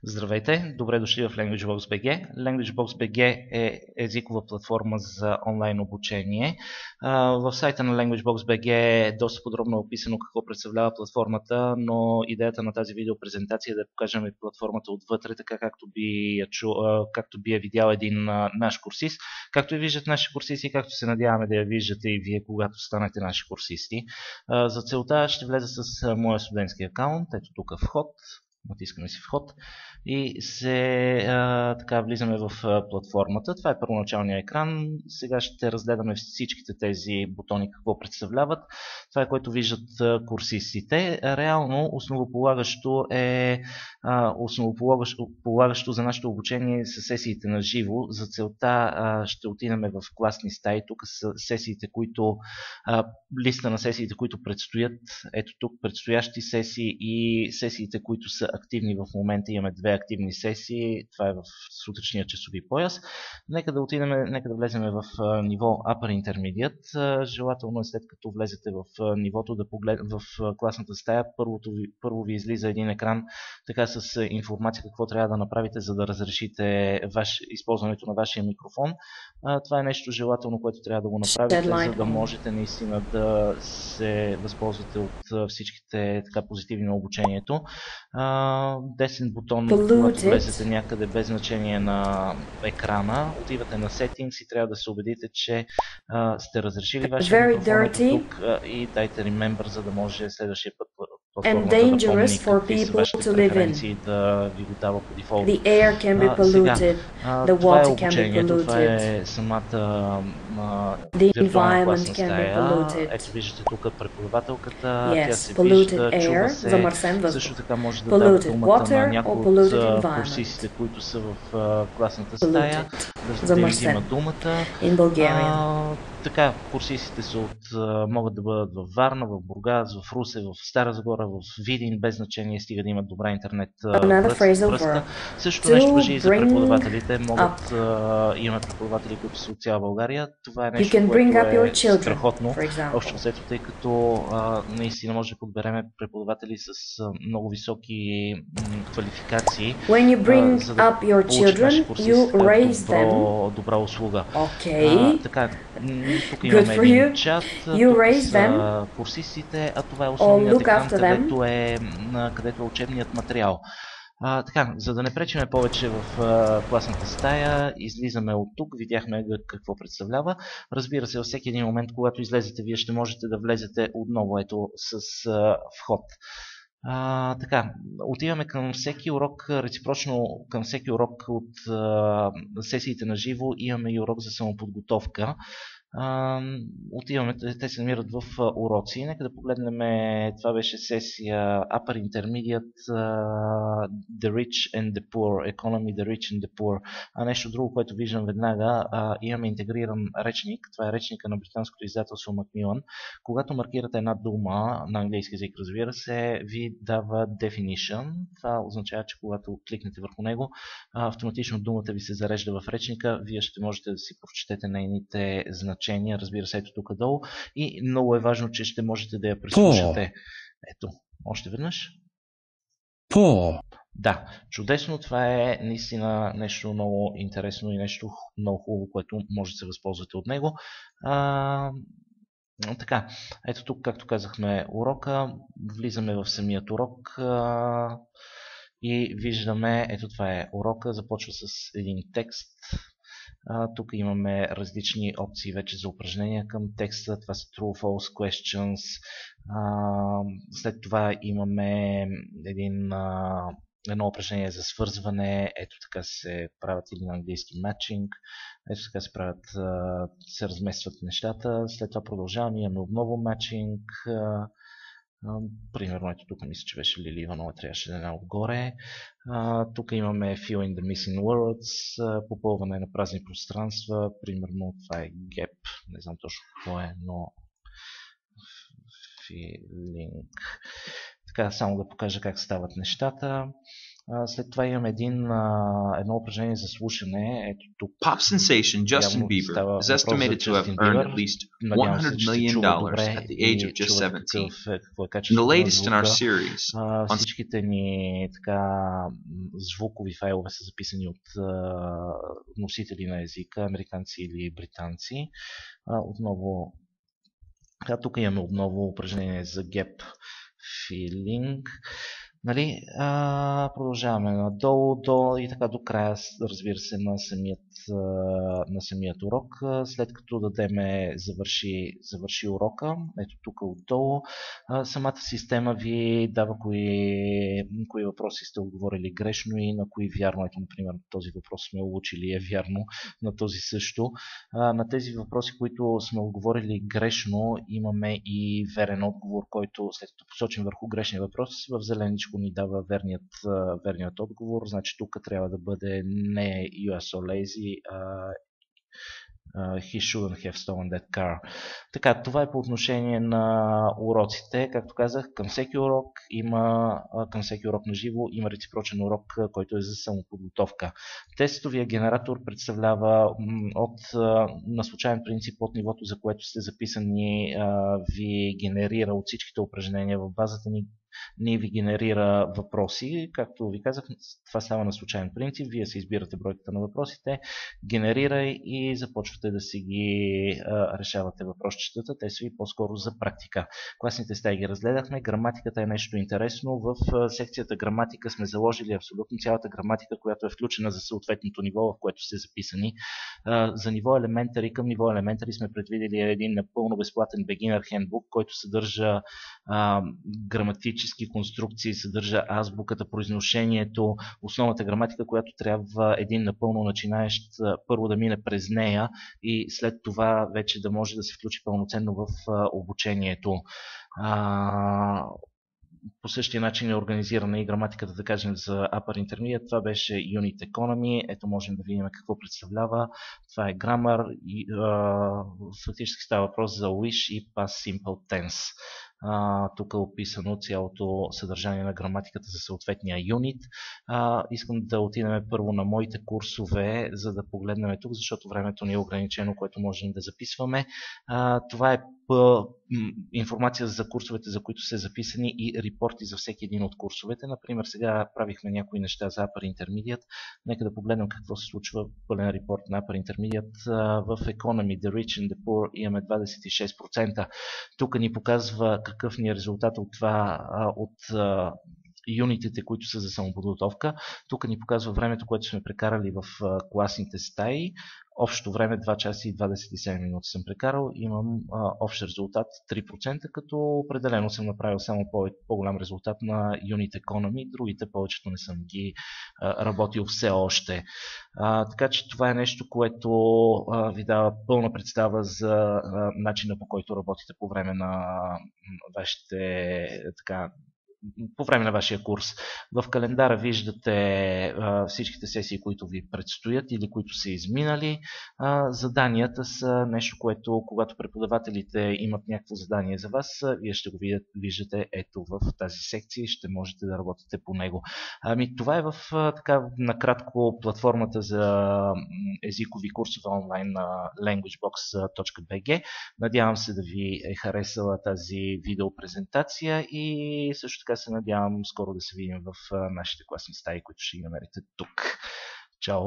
Здравейте, добре дошли в LanguageBox BG. LanguageBox BG е езикова платформа за онлайн обучение. В сайта на LanguageBox BG е доста подробно описано какво представлява платформата, но идеята на тази видеопрезентация е да покажем и платформата отвътре, така както би я видял един наш курсист. Както и виждат наши курсисти, както се надяваме да я виждате и вие, когато станете наши курсисти. За целта ще влеза с моя студентски акаунт. Ето тук вход. Натискаме си вход и така влизаме в платформата. Това е първоначалният екран. Сега ще разгледаме всичките тези бутони какво представляват. Това е което виждат курсистите. Реално основополагащо за нашето обучение са сесиите на живо. За целта ще отидем в класни стаи. Тук са сесиите, листа на сесиите, които предстоят. Ето тук предстоящи сесии и сесиите, които са активни в момента. Имаме две активни сесии. Това е в сутрешния часови пояс. Нека да влезем в ниво Upper Intermediate. Желателно е след като влезете в нивото в класната стая, първо ви излиза един екран така с информация какво трябва да направите, за да разрешите използването на вашия микрофон. Това е нещо желателно, което трябва да го направите, за да можете наистина да се възползвате от всичките така позитивни на обучението. Десен бутон, когато влезете някъде без значение на екрана, отивате на Settings и трябва да се убедите, че сте разрешили вашия микрофон тук и дайте Remember, за да може следващия път платформата да помни какви са вашите преференции, да ви го дава по дефолт. Това е обучението, това е самата виртуална класна стая. Ето виждате тук преподавателката, тя се вижда, чува се. Също така може да дава думата на някои от курсистите, които са в класната стая, да им взима думата. Така, курсистите могат да бъдат в Варна, в Бургас, в Русе, в Стара Загора, в Видин, без значение, стига да имат добра интернет връзка. Също нещо важи и за преподавателите. Имаме преподаватели, които са от цяла България. Това е нещо, което е страхотно. Общо взето, тъй като наистина може да подберем преподаватели с много високи квалификации, за да получат наши курсисти добра услуга. Така, тук имаме един чат, тук са курсистите, а това е основният екран, където е учебният материал. Така, за да не пречиме повече в класната стая, излизаме от тук, видяхме какво представлява. Разбира се, във всеки един момент, когато излезете, вие ще можете да влезете отново ето с вход. Така, отиваме към всеки урок, реципрочно към всеки урок от сесиите на живо, имаме и урок за самоподготовка. Отиваме, те се намират в уроци. Нека да погледнем, това беше сесия Upper Intermediate, The Rich and the Poor, Economy, The Rich and the Poor. Нещо друго, което виждам веднага, имаме интегриран речник, това е речника на британското издателство Macmillan. Когато маркирате една дума, на английски език разбира се, ви дава definition. Това означава, че когато кликнете върху него, автоматично думата ви се зарежда в речника, вие ще можете да си прочетете нейните значения, разбира се, ето тук долу. И много е важно, че ще можете да я преслушате. Ето, още веднъж. Да, чудесно. Това е наистина нещо много интересно и нещо много хубаво, което може да се възползвате от него. Така, ето тук, както казахме, урока. Влизаме в самият урок и виждаме, ето това е урока. Започва с един текст. Тук имаме различни опции вече за упражнения към текста. Това са True-False Questions. След това имаме едно упражнение за свързване. Ето така се правят или на английски matching. Ето така се разместват нещата. След това продължаваме. Имаме отново matching. Примерно, ето тук мисля, че беше Лили Иванова, трябваше да е отгоре. Тук имаме Fill in the missing words, попълване на празни пространства. Примерно, това е gap, не знам точно какво е, но filling. Така, само да покажа как стават нещата. След това имам едно упражнение за слушане. Ето тук. Pop sensation Justin Bieber is estimated to have earned at least $100 million at the age of just 17. In the latest in our series, всичките ни така звукови файлове са записани от носители на езика, американци или британци. Отново, тук имаме отново упражнение за gap filling. Нали, продължаваме надолу и така до края, разбира се, на самият урок. След като дадеме завърши урока, ето тук отдолу, самата система ви дава кои въпроси сте отговорили грешно и на кои вярно. Ето, например, този въпрос сме учили е вярно, на този също. На тези въпроси, които сме отговорили грешно, имаме и верен отговор, който след като посочим върху грешния въпрос, в зеленичко ни дава верният отговор. Значи тук трябва да бъде не you are so lazy, he shouldn't have stolen that car. Така, това е по отношение на уроците. Както казах, към всеки урок на живо има реципрочен урок, който е за самоподготовка. Тестовия генератор представлява на случайен принцип от нивото, за което сте записани, ви генерира от всичките упражнения в базата ни ви генерира въпроси. Както ви казах, това става на случайен принцип. Вие се избирате бройката на въпросите, генерира и започвате да си ги решавате въпросчетата. Те са ви по-скоро за практика. Класните стаи ги разгледахме. Граматиката е нещо интересно. В секцията граматика сме заложили абсолютно цялата граматика, която е включена за съответното ниво, в което сте записани. За ниво Elementary, към ниво Elementary сме предвидели един напълно безплатен beginner handbook, който съдържа граматически конструкции, съдържа азбуката, произношението, основната граматика, която трябва един напълно начинаещ първо да мине през нея и след това вече да може да се включи пълноценно в обучението. По същия начин е организирана и граматиката, да кажем, за Upper Intermediate. Това беше Unit Economy. Ето можем да видим какво представлява. Това е Grammar. Фактически става въпрос за Wish и Past Simple Tense. Тук е описано цялото съдържание на граматиката за съответния юнит. Искам да отидем първо на моите курсове, за да погледнем тук, защото времето ни е ограничено, което можем да записваме. Това е информация за курсовете, за които са записани и репорти за всеки един от курсовете. Например, сега правихме някои неща за Upper Intermediate. Нека да погледнем какво се случва. Пълен репорт на Upper Intermediate. В Economy, The Rich and the Poor имаме 26%. Тук ни показва какъв ни е резултат от това, от юнитите, които са за самоподготовка. Тук ни показва времето, което сме прекарали в класните стаи. Общо време 2 часа и 27 минути съм прекарал. Имам общ резултат 3%, като определено съм направил само по-голям резултат на Unit Economy. Другите повечето не съм ги работил все още. Така че това е нещо, което ви дава пълна представа за начина, по който работите по време на вашите по време на вашия курс. В календара виждате всичките сесии, които ви предстоят или които са изминали. Заданията са нещо, което когато преподавателите имат някакво задание за вас, вие ще го виждате ето в тази секция и ще можете да работите по него. Това е в накратко платформата за езикови курсове онлайн на languagebox.bg. Надявам се да ви е харесала тази видеопрезентация и също така се надявам скоро да се видим в нашите класни стаи, които ще ги намерите тук. Чао!